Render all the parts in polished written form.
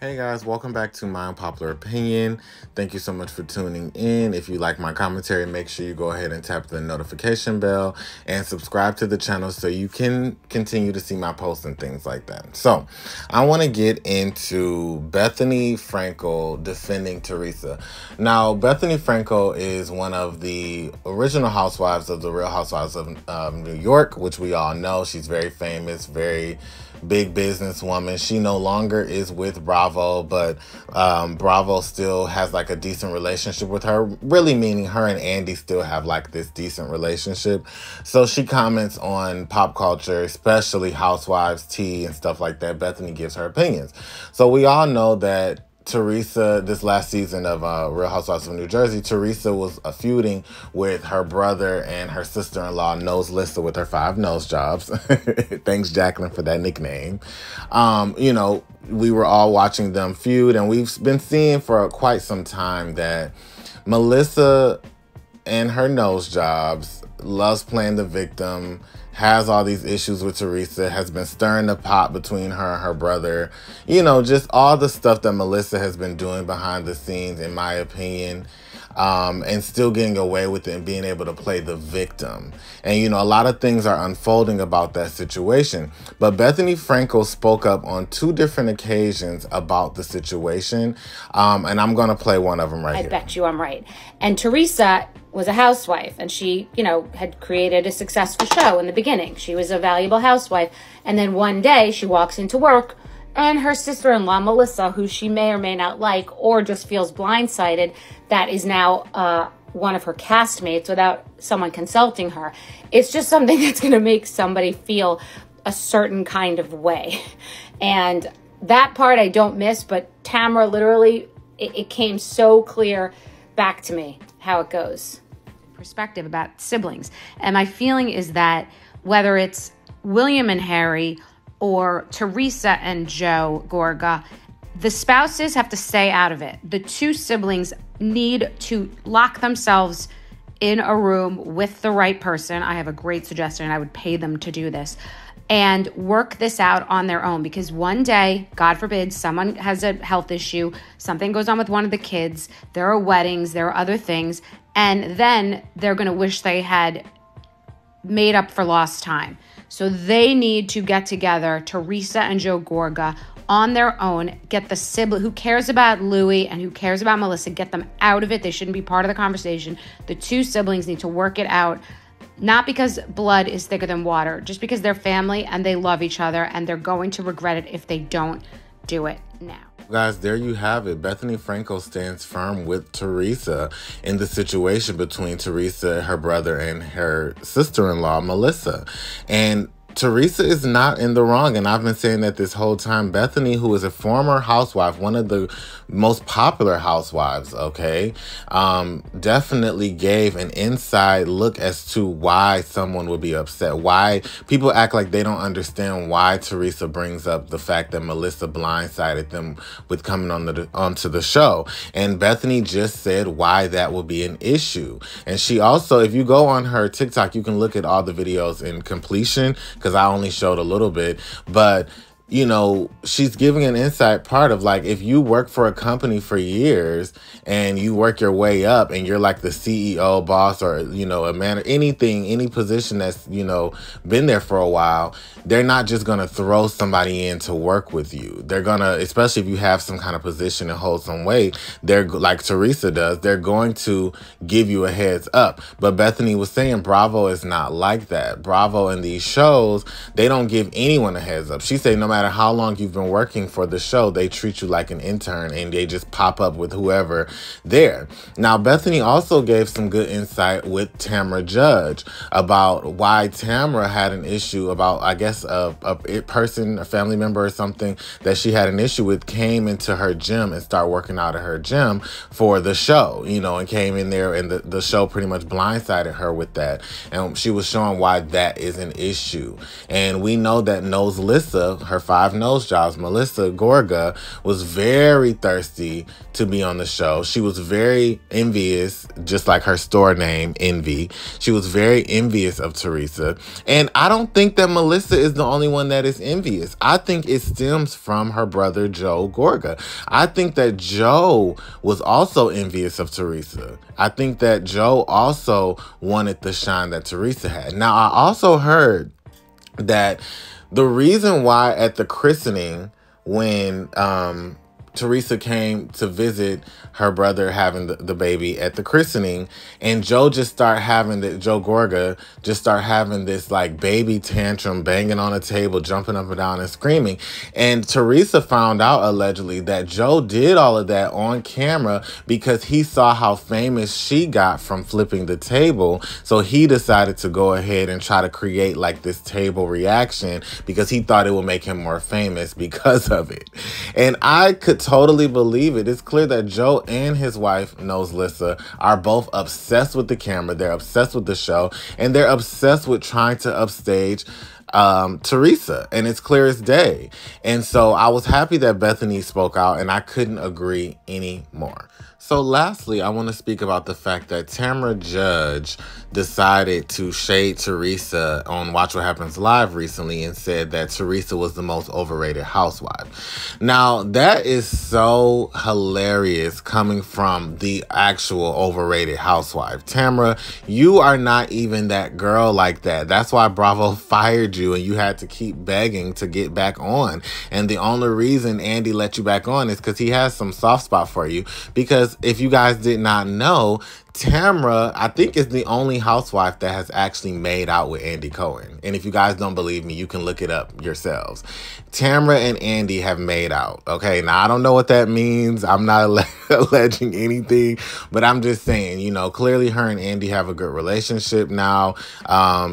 Hey guys, welcome back to My Unpopular Opinion. Thank you so much for tuning in. If you like my commentary, make sure you go ahead and tap the notification bell and subscribe to the channel so you can continue to see my posts and things like that. So, I want to get into Bethenny Frankel defending Teresa. Now, Bethenny Frankel is one of the original housewives of the Real Housewives of New York, which we all know. She's very famous, very big businesswoman. She no longer is with Bravo, but Bravo still has like a decent relationship with her, really meaning her and Andy still have like this decent relationship. So she comments on pop culture, especially housewives, tea, and stuff like that. Bethenny gives her opinions. So we all know that Teresa, this last season of Real Housewives of New Jersey, Teresa was feuding with her brother and her sister-in-law, Nose Lissa, with her 5 nose jobs. Thanks, Jacqueline, for that nickname. You know, we were all watching them feud, and we've been seeing for quite some time that Melissa and her nose jobs loves playing the victim, has all these issues with Teresa, has been stirring the pot between her and her brother. You know, just all the stuff that Melissa has been doing behind the scenes, in my opinion, and still getting away with it and being able to play the victim. And, you know, a lot of things are unfolding about that situation. But Bethenny Frankel spoke up on 2 different occasions about the situation, and I'm going to play one of them right here. I bet you I'm right. And Teresa was a housewife, and she, you know, had created a successful show in the beginning. She was a valuable housewife. And then one day she walks into work and her sister-in-law, Melissa, who she may or may not like or just feels blindsided, that is now one of her castmates without someone consulting her. It's just something that's going to make somebody feel a certain kind of way. And that part I don't miss, but Tamra, literally, it came so clear back to me how it goes. Perspective about siblings. And my feeling is that whether it's William and Harry or Teresa and Joe Gorga, the spouses have to stay out of it. The 2 siblings need to lock themselves in a room with the right person. I have a great suggestion, and I would pay them to do this, and work this out on their own, because one day, God forbid, someone has a health issue, something goes on with one of the kids, there are weddings, there are other things, and then they're going to wish they had made up for lost time. So they need to get together, Teresa and Joe Gorga, on their own, get the sibling, who cares about Louis and who cares about Melissa, get them out of it. They shouldn't be part of the conversation. The 2 siblings need to work it out, not because blood is thicker than water, just because they're family and they love each other, and they're going to regret it if they don't do it now. Guys, there you have it. Bethenny Frankel stands firm with Teresa in the situation between Teresa, her brother, and her sister-in-law, Melissa. And Teresa is not in the wrong, and I've been saying that this whole time. Bethenny, who is a former housewife, one of the most popular housewives, okay, definitely gave an inside look as to why someone would be upset, why people act like they don't understand why Teresa brings up the fact that Melissa blindsided them with coming onto the show. And Bethenny just said why that would be an issue. And she also, if you go on her TikTok, you can look at all the videos in completion, because I only showed a little bit, but you know, she's giving an insight part of like, if you work for a company for years and you work your way up and you're like the CEO, boss, or, you know, a man, anything, any position that's, you know, been there for a while, they're not just going to throw somebody in to work with you. They're going to, especially if you have some kind of position and hold some weight, they're like Teresa does, they're going to give you a heads up. But Bethenny was saying Bravo is not like that. Bravo in these shows, they don't give anyone a heads up. She said no matter how long you've been working for the show, they treat you like an intern and they just pop up with whoever there. Now, Bethenny also gave some good insight with Tamra Judge about why Tamra had an issue about, I guess, a person, a family member or something that she had an issue with came into her gym and started working out at her gym for the show, you know, and came in there, and the show pretty much blindsided her with that. And she was showing why that is an issue. And we know that Nose Lissa, her 5 nose jobs. Melissa Gorga was very thirsty to be on the show. She was very envious, just like her store name, Envy. She was very envious of Teresa. And I don't think that Melissa is the only one that is envious. I think it stems from her brother, Joe Gorga. I think that Joe was also envious of Teresa. I think that Joe also wanted the shine that Teresa had. Now, I also heard that the reason why at the christening, when Teresa came to visit her brother having the baby at the christening, and Joe Gorga just start having this like baby tantrum, banging on a table, jumping up and down and screaming. And Teresa found out allegedly that Joe did all of that on camera because he saw how famous she got from flipping the table. So he decided to go ahead and try to create like this table reaction because he thought it would make him more famous because of it. And I could totally believe it. It's clear that Joe and his wife, Noselissa, are both obsessed with the camera. They're obsessed with the show, and they're obsessed with trying to upstage Teresa, and it's clear as day. And so I was happy that Bethenny spoke out, and I couldn't agree anymore. So lastly, I want to speak about the fact that Tamra Judge decided to shade Teresa on Watch What Happens Live recently and said that Teresa was the most overrated housewife. Now, that is so hilarious coming from the actual overrated housewife. Tamra, you are not even that girl like that. That's why Bravo fired you and you had to keep begging to get back on. And the only reason Andy let you back on is because he has some soft spot for you. Because if you guys did not know, Tamra, I think, is the only housewife that has actually made out with Andy Cohen. And if you guys don't believe me, you can look it up yourselves. Tamra and Andy have made out. Okay, now I don't know what that means. I'm not alleging anything, but I'm just saying, you know, clearly her and Andy have a good relationship now.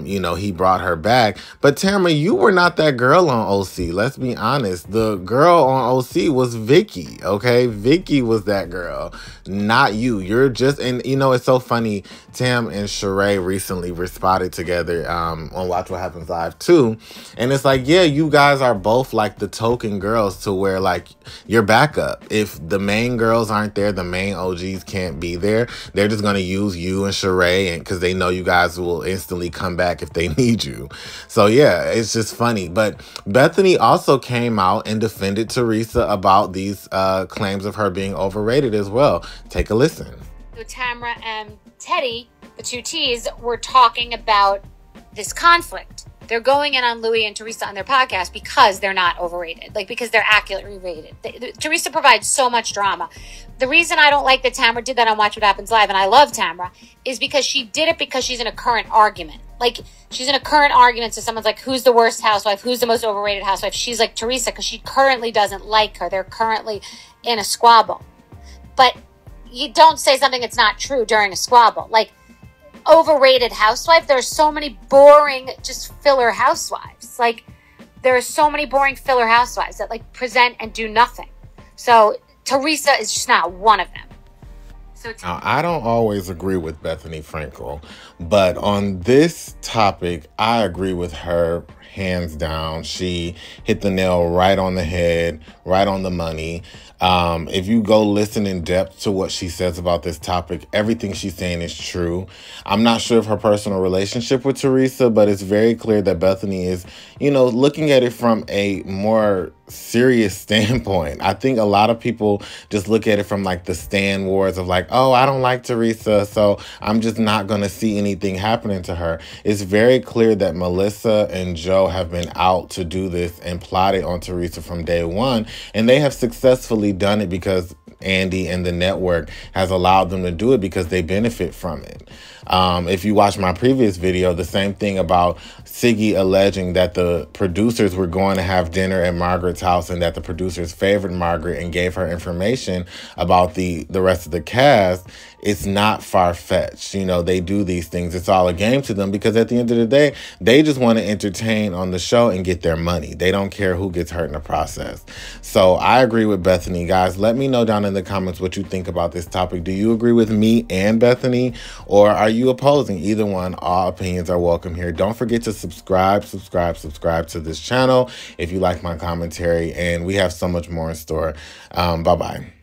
You know, he brought her back. But Tamra, you were not that girl on OC. Let's be honest. The girl on OC was Vicky, okay? Vicky was that girl, not you. You're just, and you know, it's so funny. Tam and Sheree recently responded together on Watch What Happens Live too. And it's like, yeah, you guys are both like the token girls to where like you're backup. If the main girls aren't there, the main OGs can't be there. They're just going to use you and Sheree, and because they know you guys will instantly come back if they need you. So yeah, it's just funny. But Bethenny also came out and defended Teresa about these claims of her being overrated as well. Take a listen. So Tamra and Teddy, the two T's, were talking about this conflict. They're going in on Louis and Teresa on their podcast because they're not overrated, like because they're accurately rated. Teresa provides so much drama. The reason I don't like that Tamra did that on Watch What Happens Live, and I love Tamra, is because she did it because she's in a current argument. Like, she's in a current argument, so someone's like, who's the worst housewife? Who's the most overrated housewife? She's like Teresa because she currently doesn't like her. They're currently in a squabble. But you don't say something that's not true during a squabble. Like, overrated housewife, there's so many boring, just filler housewives. Like, there are so many boring filler housewives that, like, present and do nothing. So, Teresa is just not one of them. Now, I don't always agree with Bethenny Frankel, but on this topic, I agree with her hands down. She hit the nail right on the head, right on the money. If you go listen in depth to what she says about this topic, everything she's saying is true. I'm not sure of her personal relationship with Teresa, but it's very clear that Bethenny is, you know, looking at it from a more serious standpoint. I think a lot of people just look at it from like the Stan Wars of like, oh, I don't like Teresa, so I'm just not going to see anything happening to her. It's very clear that Melissa and Joe have been out to do this and plotted on Teresa from day one, and they have successfully done it because Andy and the network has allowed them to do it because they benefit from it. If you watch my previous video, the same thing about Siggy alleging that the producers were going to have dinner at Margaret's house and that the producers favored Margaret and gave her information about the rest of the cast. it's not far-fetched. You know, they do these things. It's all a game to them because at the end of the day, they just want to entertain on the show and get their money. They don't care who gets hurt in the process. So I agree with Bethenny. Guys, let me know down in the comments what you think about this topic. Do you agree with me and Bethenny, or are you opposing? Either one. All opinions are welcome here. Don't forget to subscribe to this channel if you like my commentary, and we have so much more in store. Bye-bye.